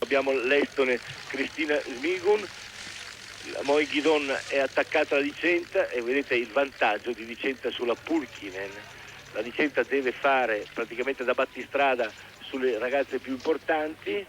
Abbiamo l'estone Cristina Smigun, la Moe Guidon è attaccata alla Dicenza e vedete il vantaggio di Dicenza sulla Pulkkinen. La Dicenza deve fare praticamente da battistrada sulle ragazze più importanti.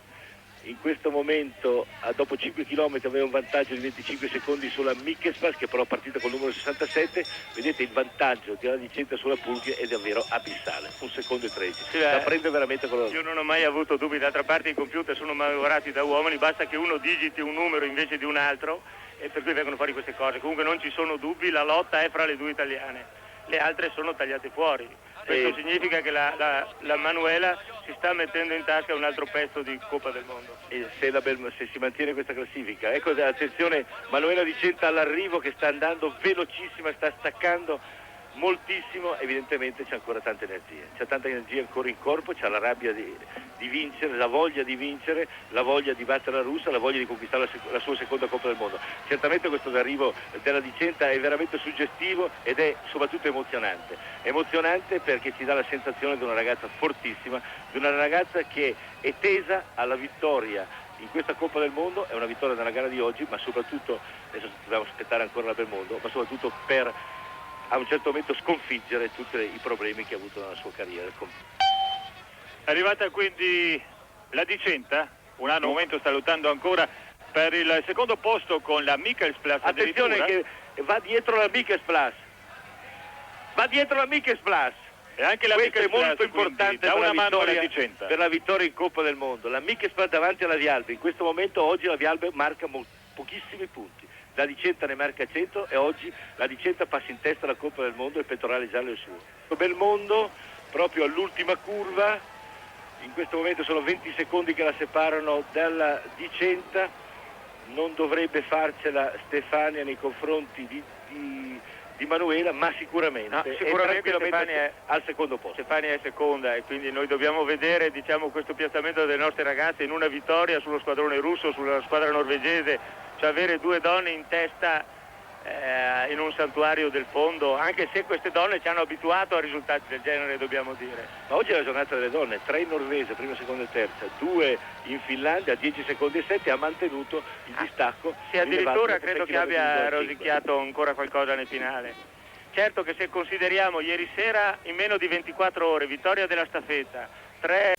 In questo momento, dopo 5 km, aveva un vantaggio di 25 secondi sulla Mikkespass, che però è partita col numero 67. Vedete il vantaggio della Dicenza sulla Pulkkinen è davvero abissale, 1 secondo e 13. Sì, la prende veramente con la... Io non ho mai avuto dubbi, d'altra parte i computer sono manovrati da uomini, basta che uno digiti un numero invece di un altro e per cui vengono fuori queste cose. Comunque non ci sono dubbi, la lotta è fra le due italiane, le altre sono tagliate fuori. Questo significa che la Manuela si sta mettendo in tasca un altro pezzo di Coppa del Mondo. E se si mantiene questa classifica, ecco, attenzione, Manuela Dicenza all'arrivo che sta andando velocissima, sta staccando moltissimo, evidentemente c'è ancora tanta energia ancora in corpo, c'ha la rabbia di vincere, la voglia di vincere, la voglia di battere la russa, la voglia di conquistare la sua seconda Coppa del Mondo. Certamente questo arrivo della Dicenza è veramente suggestivo ed è soprattutto emozionante perché ci dà la sensazione di una ragazza fortissima, di una ragazza che è tesa alla vittoria in questa Coppa del Mondo. È una vittoria nella gara di oggi, ma soprattutto, adesso dobbiamo aspettare ancora la Belmondo, ma soprattutto per a un certo momento sconfiggere tutti i problemi che ha avuto nella sua carriera. È arrivata quindi la Dicenza, un anno momento sta lottando ancora per il secondo posto con la Mikkelsplass. Attenzione che va dietro la Mikkelsplass, e anche la questo è Mikkelsplass, molto importante da una mano alla vittoria, Dicenza. per la vittoria in Coppa del Mondo. La Mikkelsplass davanti alla Vialbe, in questo momento oggi la Vialbe marca pochissimi punti. La Dicenza ne marca 100 e oggi la Dicenza passa in testa alla Coppa del Mondo e il pettorale giallo è suo. Belmondo proprio all'ultima curva, in questo momento sono 20 secondi che la separano dalla Dicenza, non dovrebbe farcela Stefania nei confronti di Manuela, ma sicuramente Stefania è al secondo posto. Stefania è seconda e quindi noi dobbiamo vedere, diciamo, questo piazzamento delle nostre ragazze in una vittoria sullo squadrone russo, sulla squadra norvegese. Cioè avere due donne in testa in un santuario del fondo, anche se queste donne ci hanno abituato a risultati del genere, dobbiamo dire. Ma oggi è la giornata delle donne, 3 in Norvegia, prima, seconda e terza, 2 in Finlandia, 10 secondi e 7, ha mantenuto il distacco. Sì, addirittura credo che abbia rosicchiato ancora qualcosa nel finale. Certo che se consideriamo ieri sera in meno di 24 ore, vittoria della staffetta, 3